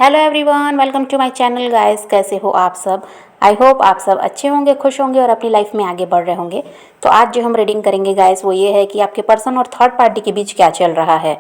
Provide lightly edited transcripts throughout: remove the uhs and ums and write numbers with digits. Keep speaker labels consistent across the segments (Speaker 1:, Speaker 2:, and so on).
Speaker 1: Hello everyone, welcome to my channel guys. कैसे हो आप सब? आई होप आप सब अच्छे होंगे, खुश होंगे और अपनी लाइफ में आगे बढ़ रहे होंगे। तो आज जो हम रीडिंग करेंगे गाइस वो ये है कि आपके पर्सन और थर्ड पार्टी के बीच क्या चल रहा है।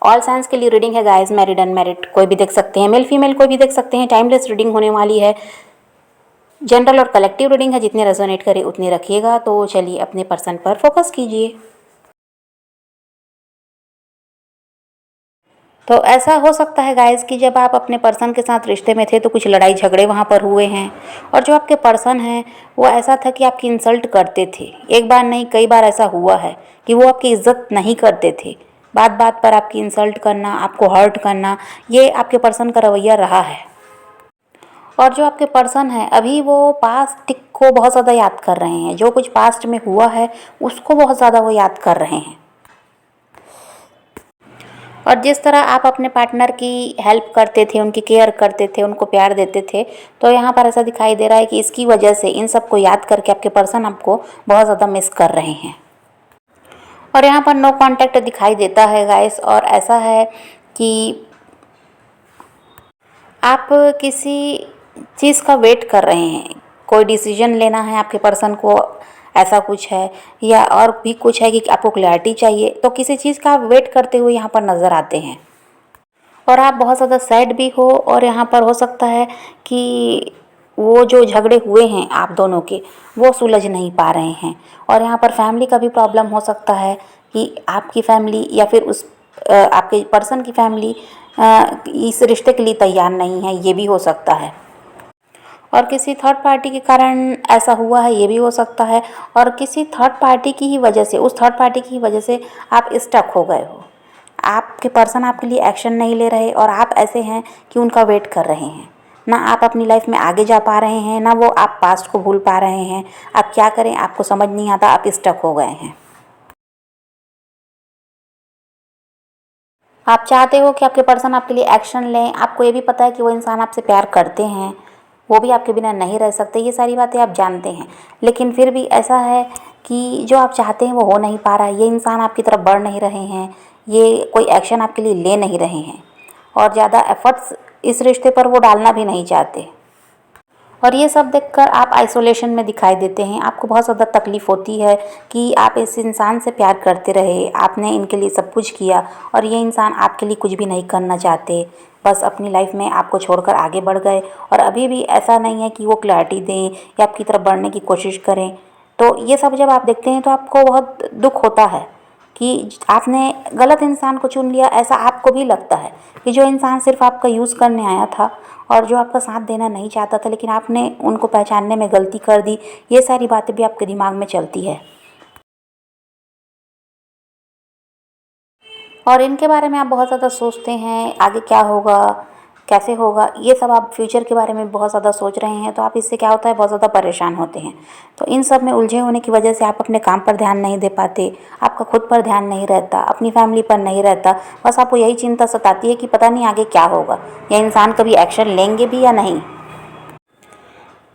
Speaker 1: ऑल साइंस के लिए रीडिंग है गाइस, मैरिड अनमैरिड कोई भी देख सकते हैं, मेल फीमेल कोई भी देख सकते हैं। टाइमलेस रीडिंग होने वाली है, जनरल और कलेक्टिव रीडिंग है, जितने रेजोनेट करे उतने रखिएगा। तो चलिए अपने पर्सन पर फोकस कीजिए। तो ऐसा हो सकता है गाइस कि जब आप अपने पर्सन के साथ रिश्ते में थे तो कुछ लड़ाई झगड़े वहाँ पर हुए हैं, और जो आपके पर्सन हैं वो ऐसा था कि आपकी इंसल्ट करते थे। एक बार नहीं कई बार ऐसा हुआ है कि वो आपकी इज्जत नहीं करते थे। बात बात पर आपकी इंसल्ट करना, आपको हर्ट करना, ये आपके पर्सन का रवैया रहा है। और जो आपके पर्सन है अभी वो पास्ट को बहुत ज़्यादा याद कर रहे हैं। जो कुछ पास्ट में हुआ है उसको बहुत ज़्यादा वो याद कर रहे हैं। और जिस तरह आप अपने पार्टनर की हेल्प करते थे, उनकी केयर करते थे, उनको प्यार देते थे, तो यहाँ पर ऐसा दिखाई दे रहा है कि इसकी वजह से इन सब को याद करके आपके पर्सन आपको बहुत ज़्यादा मिस कर रहे हैं। और यहाँ पर नो कांटेक्ट दिखाई देता है गाइस। और ऐसा है कि आप किसी चीज़ का वेट कर रहे हैं, कोई डिसीजन लेना है आपके पर्सन को, ऐसा कुछ है, या और भी कुछ है कि आपको क्लैरिटी चाहिए, तो किसी चीज़ का आप वेट करते हुए यहाँ पर नज़र आते हैं। और आप बहुत ज़्यादा सैड भी हो, और यहाँ पर हो सकता है कि वो जो झगड़े हुए हैं आप दोनों के वो सुलझ नहीं पा रहे हैं। और यहाँ पर फैमिली का भी प्रॉब्लम हो सकता है कि आपकी फैमिली या फिर उस आपके पर्सन की फैमिली इस रिश्ते के लिए तैयार नहीं है, ये भी हो सकता है। और किसी थर्ड पार्टी के कारण ऐसा हुआ है, ये भी हो सकता है। और किसी थर्ड पार्टी की ही वजह से, उस थर्ड पार्टी की वजह से आप स्टक हो गए हो। आपके पर्सन आपके लिए एक्शन नहीं ले रहे और आप ऐसे हैं कि उनका वेट कर रहे हैं। ना आप अपनी लाइफ में आगे जा पा रहे हैं, ना वो आप पास्ट को भूल पा रहे हैं। आप क्या करें आपको समझ नहीं आता, आप स्टक हो गए हैं। आप चाहते हो कि आपके पर्सन आपके लिए एक्शन लें। आपको ये भी पता है कि वो इंसान आपसे प्यार करते हैं, वो भी आपके बिना नहीं रह सकते, ये सारी बातें आप जानते हैं। लेकिन फिर भी ऐसा है कि जो आप चाहते हैं वो हो नहीं पा रहा है। ये इंसान आपकी तरफ बढ़ नहीं रहे हैं, ये कोई एक्शन आपके लिए ले नहीं रहे हैं, और ज़्यादा एफर्ट्स इस रिश्ते पर वो डालना भी नहीं चाहते। और ये सब देखकर आप आइसोलेशन में दिखाई देते हैं। आपको बहुत ज़्यादा तकलीफ़ होती है कि आप इस इंसान से प्यार करते रहे, आपने इनके लिए सब कुछ किया, और ये इंसान आपके लिए कुछ भी नहीं करना चाहते, बस अपनी लाइफ में आपको छोड़कर आगे बढ़ गए। और अभी भी ऐसा नहीं है कि वो क्लैरिटी दें या आपकी तरफ बढ़ने की कोशिश करें। तो ये सब जब आप देखते हैं तो आपको बहुत दुख होता है कि आपने गलत इंसान को चुन लिया। ऐसा आपको भी लगता है कि जो इंसान सिर्फ आपका यूज़ करने आया था और जो आपका साथ देना नहीं चाहता था, लेकिन आपने उनको पहचानने में गलती कर दी। ये सारी बातें भी आपके दिमाग में चलती है, और इनके बारे में आप बहुत ज़्यादा सोचते हैं, आगे क्या होगा, कैसे होगा, ये सब आप फ्यूचर के बारे में बहुत ज़्यादा सोच रहे हैं। तो आप इससे क्या होता है, बहुत ज़्यादा परेशान होते हैं। तो इन सब में उलझे होने की वजह से आप अपने काम पर ध्यान नहीं दे पाते, आपका खुद पर ध्यान नहीं रहता, अपनी फैमिली पर नहीं रहता। बस आपको यही चिंता सताती है कि पता नहीं आगे क्या होगा, या इंसान कभी एक्शन लेंगे भी या नहीं।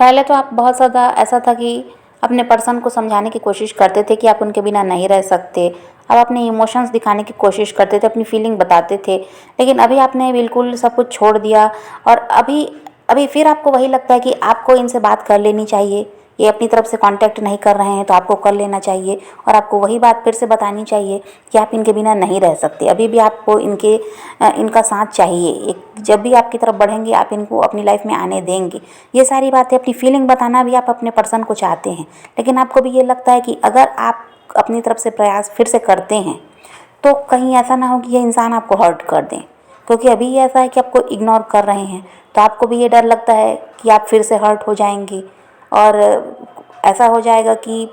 Speaker 1: पहले तो आप बहुत ज़्यादा ऐसा था कि अपने पर्सन को समझाने की कोशिश करते थे कि आप उनके बिना नहीं रह सकते। आप अपने इमोशंस दिखाने की कोशिश करते थे, अपनी फीलिंग बताते थे। लेकिन अभी आपने बिल्कुल सब कुछ छोड़ दिया, और अभी अभी फिर आपको वही लगता है कि आपको इनसे बात कर लेनी चाहिए। ये अपनी तरफ से कांटेक्ट नहीं कर रहे हैं तो आपको कर लेना चाहिए, और आपको वही बात फिर से बतानी चाहिए कि आप इनके बिना नहीं रह सकते। अभी भी आपको इनका साथ चाहिए। एक जब भी आपकी तरफ बढ़ेंगे आप इनको अपनी लाइफ में आने देंगे। ये सारी बातें, अपनी फीलिंग बताना भी आप अपने पर्सन को चाहते हैं। लेकिन आपको भी ये लगता है कि अगर आप अपनी तरफ से प्रयास फिर से करते हैं तो कहीं ऐसा ना हो कि ये इंसान आपको हर्ट कर दें, क्योंकि अभी ये ऐसा है कि आपको इग्नोर कर रहे हैं। तो आपको भी ये डर लगता है कि आप फिर से हर्ट हो जाएंगे, और ऐसा हो जाएगा कि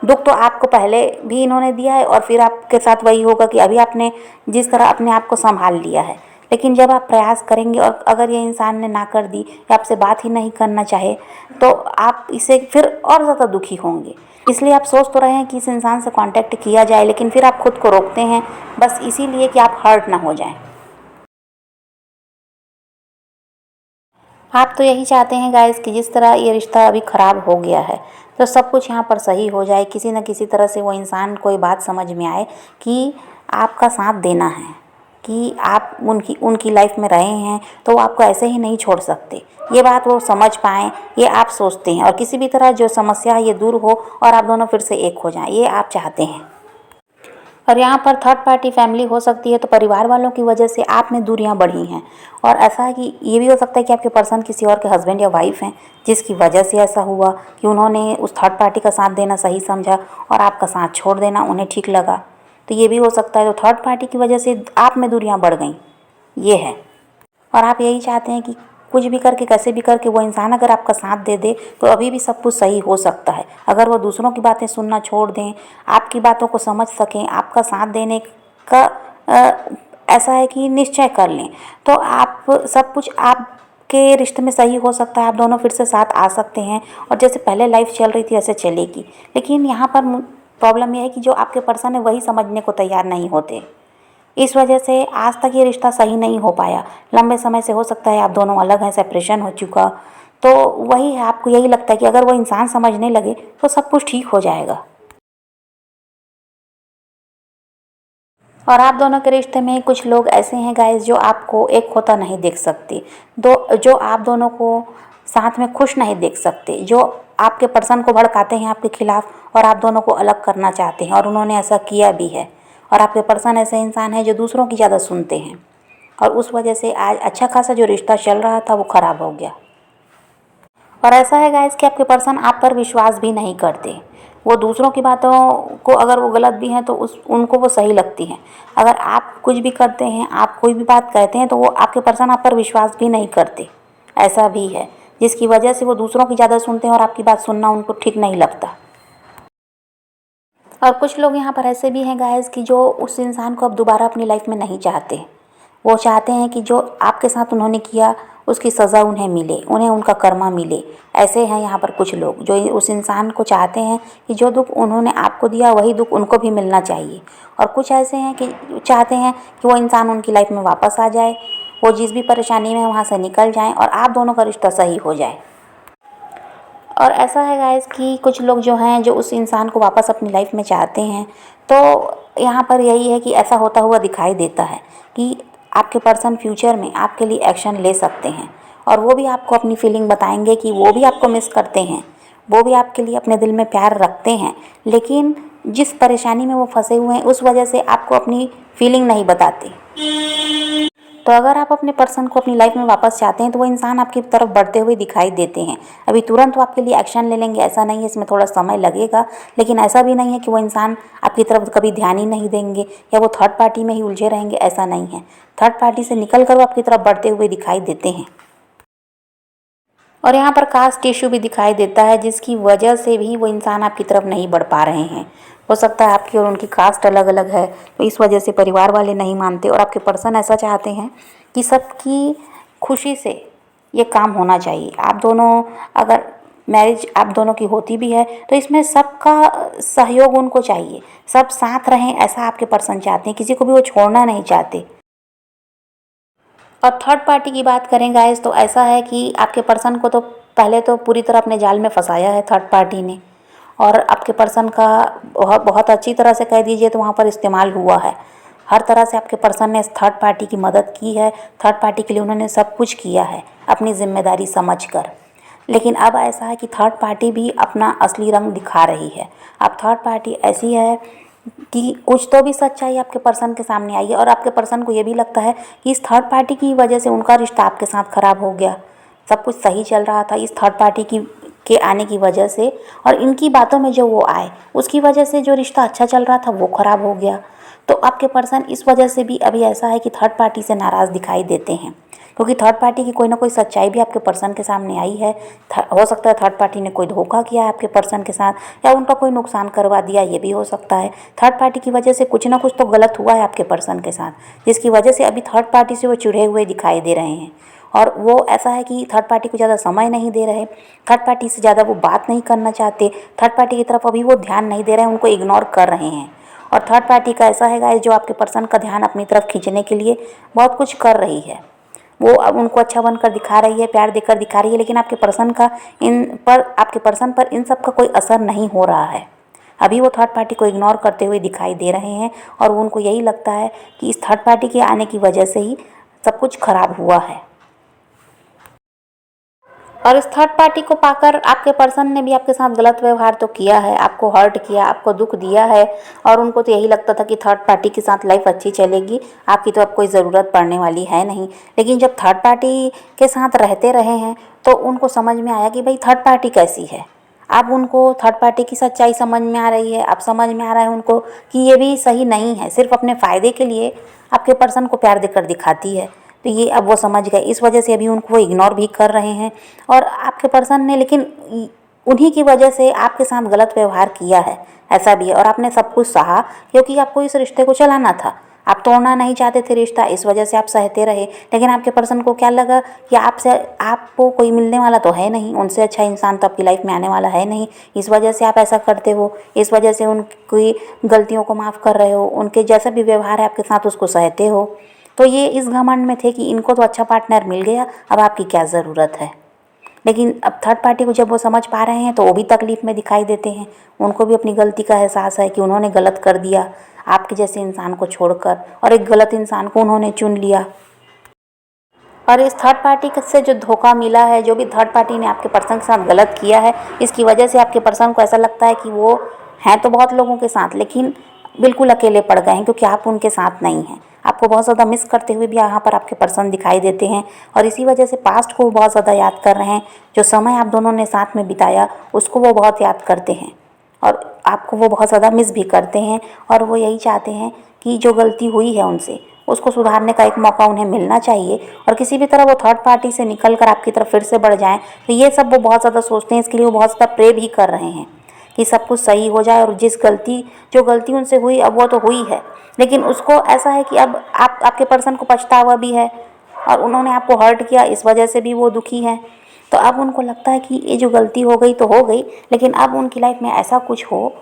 Speaker 1: दुख तो आपको पहले भी इन्होंने दिया है, और फिर आपके साथ वही होगा कि अभी आपने जिस तरह अपने आप को संभाल लिया है, लेकिन जब आप प्रयास करेंगे और अगर ये इंसान ने ना कर दी या आपसे बात ही नहीं करना चाहे, तो आप इसे फिर और ज़्यादा दुखी होंगे। इसलिए आप सोच तो रहे हैं कि इस इंसान से कांटेक्ट किया जाए, लेकिन फिर आप खुद को रोकते हैं, बस इसीलिए कि आप हर्ट ना हो जाएं। आप तो यही चाहते हैं गाइस कि जिस तरह ये रिश्ता अभी ख़राब हो गया है तो सब कुछ यहाँ पर सही हो जाए। किसी न किसी तरह से वो इंसान को ये बात समझ में आए कि आपका साथ देना है, कि आप उनकी उनकी लाइफ में रहे हैं तो वो आपको ऐसे ही नहीं छोड़ सकते। ये बात वो समझ पाएँ, ये आप सोचते हैं, और किसी भी तरह जो समस्या है ये दूर हो और आप दोनों फिर से एक हो जाएं, ये आप चाहते हैं। और यहाँ पर थर्ड पार्टी फैमिली हो सकती है, तो परिवार वालों की वजह से आप में दूरियाँ बढ़ी हैं। और ऐसा है कि ये भी हो सकता है कि आपके पर्सन किसी और के हस्बैंड या वाइफ हैं, जिसकी वजह से ऐसा हुआ कि उन्होंने उस थर्ड पार्टी का साथ देना सही समझा और आपका साथ छोड़ देना उन्हें ठीक लगा। तो ये भी हो सकता है। तो थर्ड पार्टी की वजह से आप में दूरियाँ बढ़ गई, ये है। और आप यही चाहते हैं कि कुछ भी करके, कैसे भी करके वो इंसान अगर आपका साथ दे दे तो अभी भी सब कुछ सही हो सकता है। अगर वो दूसरों की बातें सुनना छोड़ दें, आपकी बातों को समझ सकें, आपका साथ देने का ऐसा है कि निश्चय कर लें, तो आप सब कुछ आपके रिश्ते में सही हो सकता है। आप दोनों फिर से साथ आ सकते हैं और जैसे पहले लाइफ चल रही थी वैसे चलेगी। लेकिन यहाँ पर प्रॉब्लम यह है कि जो आपके पर्सन है वही समझने को तैयार नहीं होते। इस वजह से आज तक ये रिश्ता सही नहीं हो पाया। लंबे समय से हो सकता है आप दोनों अलग हैं, सेपरेशन हो चुका। तो वही है, आपको यही लगता है कि अगर वो इंसान समझने लगे तो सब कुछ ठीक हो जाएगा। और आप दोनों के रिश्ते में कुछ लोग ऐसे हैं गाइस जो आपको एक होता नहीं देख सकते, जो आप दोनों को साथ में खुश नहीं देख सकते, जो आपके पर्सन को भड़काते हैं आपके खिलाफ और आप दोनों को अलग करना चाहते हैं, और उन्होंने ऐसा किया भी है। और आपके पर्सन ऐसे इंसान हैं जो दूसरों की ज़्यादा सुनते हैं, और उस वजह से आज अच्छा खासा जो रिश्ता चल रहा था वो ख़राब हो गया। और ऐसा है गाइस कि आपके पर्सन आप पर विश्वास भी नहीं करते। वो दूसरों की बातों को, अगर वो गलत भी हैं तो उनको वो सही लगती हैं। अगर आप कुछ भी करते हैं, आप कोई भी बात कहते हैं, तो वो आपके पर्सन आप पर विश्वास भी नहीं करते। ऐसा भी है, जिसकी वजह से वो दूसरों की ज़्यादा सुनते हैं और आपकी बात सुनना उनको ठीक नहीं लगता। और कुछ लोग यहाँ पर ऐसे भी हैं गाइस कि जो उस इंसान को अब दोबारा अपनी लाइफ में नहीं चाहते। वो चाहते हैं कि जो आपके साथ उन्होंने किया उसकी सज़ा उन्हें मिले, उन्हें उनका कर्मा मिले। ऐसे हैं यहाँ पर कुछ लोग जो उस इंसान को चाहते हैं कि जो दुख उन्होंने आपको दिया वही दुख उनको भी मिलना चाहिए। और कुछ ऐसे हैं कि चाहते हैं कि वो इंसान उनकी लाइफ में वापस आ जाए, वो जिस भी परेशानी में वहाँ से निकल जाएँ और आप दोनों का रिश्ता सही हो जाए। और ऐसा है गाइस कि कुछ लोग जो हैं जो उस इंसान को वापस अपनी लाइफ में चाहते हैं, तो यहाँ पर यही है कि ऐसा होता हुआ दिखाई देता है कि आपके पर्सन फ्यूचर में आपके लिए एक्शन ले सकते हैं, और वो भी आपको अपनी फीलिंग बताएंगे कि वो भी आपको मिस करते हैं, वो भी आपके लिए अपने दिल में प्यार रखते हैं। लेकिन जिस परेशानी में वो फंसे हुए हैं उस वजह से आपको अपनी फीलिंग नहीं बताते। तो अगर आप अपने पर्सन को अपनी लाइफ में वापस चाहते हैं तो वो इंसान आपकी तरफ बढ़ते हुए दिखाई देते हैं। अभी तुरंत वो आपके लिए एक्शन ले लेंगे ऐसा नहीं है, इसमें थोड़ा समय लगेगा। लेकिन ऐसा भी नहीं है कि वो इंसान आपकी तरफ कभी ध्यान ही नहीं देंगे या वो थर्ड पार्टी में ही उलझे रहेंगे, ऐसा नहीं है। थर्ड पार्टी से निकल कर वो आपकी तरफ बढ़ते हुए दिखाई देते हैं। और यहाँ पर कास्ट इशू भी दिखाई देता है, जिसकी वजह से भी वो इंसान आपकी तरफ नहीं बढ़ पा रहे हैं। हो सकता है आपकी और उनकी कास्ट अलग अलग है, तो इस वजह से परिवार वाले नहीं मानते, और आपके पर्सन ऐसा चाहते हैं कि सबकी खुशी से ये काम होना चाहिए। आप दोनों, अगर मैरिज आप दोनों की होती भी है तो इसमें सबका सहयोग उनको चाहिए, सब साथ रहें, ऐसा आपके पर्सन चाहते हैं। किसी को भी वो छोड़ना नहीं चाहते। और थर्ड पार्टी की बात करें गाइस, तो ऐसा है कि आपके पर्सन को तो पहले तो पूरी तरह अपने जाल में फंसाया है थर्ड पार्टी ने, और आपके पर्सन का बहुत अच्छी तरह से कह दीजिए तो वहाँ पर इस्तेमाल हुआ है। हर तरह से आपके पर्सन ने थर्ड पार्टी की मदद की है, थर्ड पार्टी के लिए उन्होंने सब कुछ किया है अपनी जिम्मेदारी समझकर। लेकिन अब ऐसा है कि थर्ड पार्टी भी अपना असली रंग दिखा रही है। अब थर्ड पार्टी ऐसी है कि कुछ तो भी सच्चाई आपके पर्सन के सामने आई है, और आपके पर्सन को ये भी लगता है कि इस थर्ड पार्टी की वजह से उनका रिश्ता आपके साथ ख़राब हो गया। सब कुछ सही चल रहा था, इस थर्ड पार्टी के आने की वजह से और इनकी बातों में जो वो आए उसकी वजह से जो रिश्ता अच्छा चल रहा था वो ख़राब हो गया। तो आपके पर्सन इस वजह से भी अभी ऐसा है कि थर्ड पार्टी से नाराज़ दिखाई देते हैं, क्योंकि थर्ड पार्टी की कोई ना कोई सच्चाई भी आपके पर्सन के सामने आई है। हो सकता है थर्ड पार्टी ने कोई धोखा किया है आपके पर्सन के साथ, या उनका कोई नुकसान करवा दिया, ये भी हो सकता है। थर्ड पार्टी की वजह से कुछ ना कुछ तो गलत हुआ है आपके पर्सन के साथ, जिसकी वजह से अभी थर्ड पार्टी से वो चिढ़े हुए दिखाई दे रहे हैं। और वो ऐसा है कि थर्ड पार्टी को ज़्यादा समय नहीं दे रहे, थर्ड पार्टी से ज़्यादा वो बात नहीं करना चाहते, थर्ड पार्टी की तरफ अभी वो ध्यान नहीं दे रहे हैं, उनको इग्नोर कर रहे हैं। और थर्ड पार्टी का ऐसा है गाइस जो आपके पर्सन का ध्यान अपनी तरफ खींचने के लिए बहुत कुछ कर रही है। वो अब उनको अच्छा बनकर दिखा रही है, प्यार देकर दिखा रही है, लेकिन आपके पर्सन पर इन सब का कोई असर नहीं हो रहा है। अभी वो थर्ड पार्टी को इग्नोर करते हुए दिखाई दे रहे हैं और उनको यही लगता है कि इस थर्ड पार्टी के आने की वजह से ही सब कुछ खराब हुआ है। और इस थर्ड पार्टी को पाकर आपके पर्सन ने भी आपके साथ गलत व्यवहार तो किया है, आपको हर्ट किया, आपको दुख दिया है और उनको तो यही लगता था कि थर्ड पार्टी के साथ लाइफ अच्छी चलेगी, आपकी तो अब कोई ज़रूरत पड़ने वाली है नहीं। लेकिन जब थर्ड पार्टी के साथ रहते रहे हैं तो उनको समझ में आया कि भाई थर्ड पार्टी कैसी है। अब उनको थर्ड पार्टी की सच्चाई समझ में आ रही है, अब समझ में आ रहा है उनको कि ये भी सही नहीं है, सिर्फ अपने फ़ायदे के लिए आपके पर्सन को प्यार देकर दिखाती है। तो ये अब वो समझ गए, इस वजह से अभी उनको वो इग्नोर भी कर रहे हैं और आपके पर्सन ने लेकिन उन्हीं की वजह से आपके साथ गलत व्यवहार किया है, ऐसा भी है। और आपने सब कुछ सहा क्योंकि आपको इस रिश्ते को चलाना था, आप तोड़ना नहीं चाहते थे रिश्ता, इस वजह से आप सहते रहे। लेकिन आपके पर्सन को क्या लगा कि आपसे आपको कोई मिलने वाला तो है नहीं, उनसे अच्छा इंसान तो आपकी लाइफ में आने वाला है नहीं, इस वजह से आप ऐसा करते हो, इस वजह से उनकी गलतियों को माफ़ कर रहे हो, उनके जैसा भी व्यवहार है आपके साथ उसको सहते हो। तो ये इस घमंड में थे कि इनको तो अच्छा पार्टनर मिल गया, अब आपकी क्या ज़रूरत है। लेकिन अब थर्ड पार्टी को जब वो समझ पा रहे हैं तो वो भी तकलीफ़ में दिखाई देते हैं, उनको भी अपनी गलती का एहसास है कि उन्होंने गलत कर दिया आपके जैसे इंसान को छोड़कर और एक गलत इंसान को उन्होंने चुन लिया। और इस थर्ड पार्टी से जो धोखा मिला है, जो भी थर्ड पार्टी ने आपके पर्सन के साथ गलत किया है, इसकी वजह से आपके पर्सन को ऐसा लगता है कि वो हैं तो बहुत लोगों के साथ लेकिन बिल्कुल अकेले पड़ गए हैं क्योंकि आप उनके साथ नहीं हैं। आपको बहुत ज़्यादा मिस करते हुए भी यहाँ पर आपके पर्सन दिखाई देते हैं और इसी वजह से पास्ट को वो बहुत ज़्यादा याद कर रहे हैं। जो समय आप दोनों ने साथ में बिताया उसको वो बहुत याद करते हैं और आपको वो बहुत ज़्यादा मिस भी करते हैं और वो यही चाहते हैं कि जो गलती हुई है उनसे उसको सुधारने का एक मौका उन्हें मिलना चाहिए और किसी भी तरह वो थर्ड पार्टी से निकल कर आपकी तरफ फिर से बढ़ जाएं। तो ये सब वो बहुत ज़्यादा सोचते हैं, इसके लिए वो बहुत ज़्यादा प्रे भी कर रहे हैं कि सब कुछ सही हो जाए और जो गलती उनसे हुई अब वो तो हुई है, लेकिन उसको ऐसा है कि अब आपके पर्सन को पछतावा भी है और उन्होंने आपको हर्ट किया, इस वजह से भी वो दुखी हैं। तो अब उनको लगता है कि ये जो गलती हो गई तो हो गई, लेकिन अब उनकी लाइफ में ऐसा कुछ हो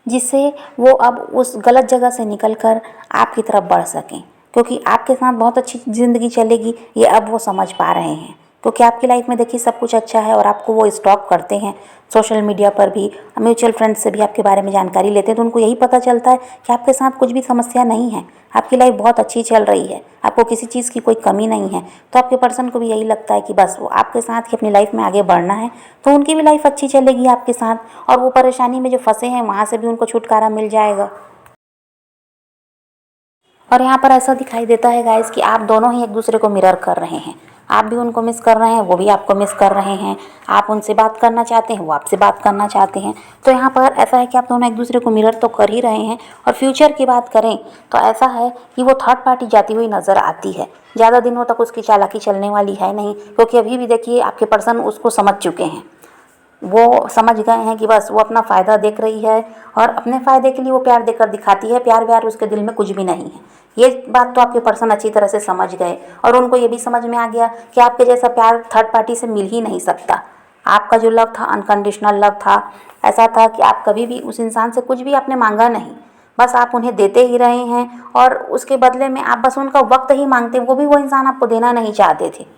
Speaker 1: जिससे वो अब उस गलत जगह से निकल कर आपकी तरफ बढ़ सकें, क्योंकि आपके साथ बहुत अच्छी ज़िंदगी चलेगी ये अब वो समझ पा रहे हैं। क्योंकि आपकी लाइफ में देखिए सब कुछ अच्छा है और आपको वो स्टॉक करते हैं सोशल मीडिया पर भी, म्यूचुअल फ्रेंड्स से भी आपके बारे में जानकारी लेते हैं तो उनको यही पता चलता है कि आपके साथ कुछ भी समस्या नहीं है, आपकी लाइफ बहुत अच्छी चल रही है, आपको किसी चीज़ की कोई कमी नहीं है। तो आपके पर्सन को भी यही लगता है कि बस वो आपके साथ ही अपनी लाइफ में आगे बढ़ना है, तो उनकी भी लाइफ अच्छी चलेगी आपके साथ और वो परेशानी में जो फंसे हैं वहाँ से भी उनको छुटकारा मिल जाएगा। और यहाँ पर ऐसा दिखाई देता है गाइस कि आप दोनों ही एक दूसरे को मिरर कर रहे हैं, आप भी उनको मिस कर रहे हैं, वो भी आपको मिस कर रहे हैं, आप उनसे बात करना चाहते हैं, वो आपसे बात करना चाहते हैं। तो यहाँ पर ऐसा है कि आप दोनों एक दूसरे को मिरर तो कर ही रहे हैं। और फ्यूचर की बात करें तो ऐसा है कि वो थर्ड पार्टी जाती हुई नज़र आती है, ज़्यादा दिनों तक उसकी चालाकी चलने वाली है नहीं, क्योंकि अभी भी देखिए आपके पर्सन उसको समझ चुके हैं, वो समझ गए हैं कि बस वो अपना फ़ायदा देख रही है और अपने फ़ायदे के लिए वो प्यार देकर दिखाती है, प्यार व्यार उसके दिल में कुछ भी नहीं है। ये बात तो आपके पर्सन अच्छी तरह से समझ गए और उनको ये भी समझ में आ गया कि आपके जैसा प्यार थर्ड पार्टी से मिल ही नहीं सकता। आपका जो लव था अनकंडीशनल लव था, ऐसा था कि आप कभी भी उस इंसान से कुछ भी आपने मांगा नहीं, बस आप उन्हें देते ही रहे हैं और उसके बदले में आप बस उनका वक्त ही मांगते, वो भी वो इंसान आपको देना नहीं चाहते थे।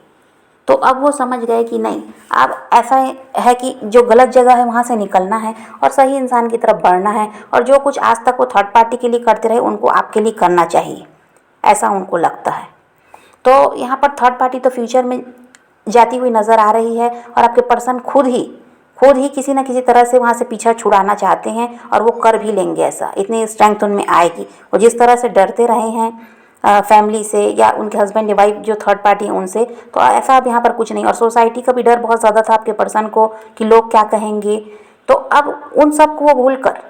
Speaker 1: तो अब वो समझ गए कि नहीं, अब ऐसा है कि जो गलत जगह है वहाँ से निकलना है और सही इंसान की तरफ बढ़ना है और जो कुछ आज तक वो थर्ड पार्टी के लिए करते रहे उनको आपके लिए करना चाहिए, ऐसा उनको लगता है। तो यहाँ पर थर्ड पार्टी तो फ्यूचर में जाती हुई नज़र आ रही है और आपके पर्सन खुद ही किसी न किसी तरह से वहाँ से पीछा छुड़ाना चाहते हैं और वो कर भी लेंगे ऐसा, इतनी स्ट्रेंथ उनमें आएगी। वो जिस तरह से डरते रहे हैं फैमिली से या उनके हस्बैंड या वाइफ जो थर्ड पार्टी हैं उनसे, तो ऐसा अब यहाँ पर कुछ नहीं। और सोसाइटी का भी डर बहुत ज़्यादा था आपके पर्सन को कि लोग क्या कहेंगे, तो अब उन सब को वो भूल कर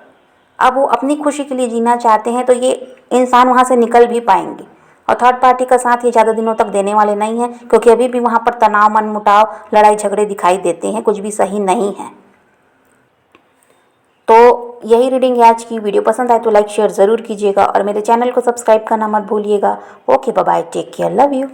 Speaker 1: अब वो अपनी खुशी के लिए जीना चाहते हैं, तो ये इंसान वहाँ से निकल भी पाएंगे। और थर्ड पार्टी का साथ ये ज़्यादा दिनों तक देने वाले नहीं हैं, क्योंकि अभी भी वहाँ पर तनाव, मनमुटाव, लड़ाई झगड़े दिखाई देते हैं, कुछ भी सही नहीं है। तो यही रीडिंग है आज की। वीडियो पसंद आए तो लाइक शेयर ज़रूर कीजिएगा और मेरे चैनल को सब्सक्राइब करना मत भूलिएगा। Okay, bye bye, take care, love you.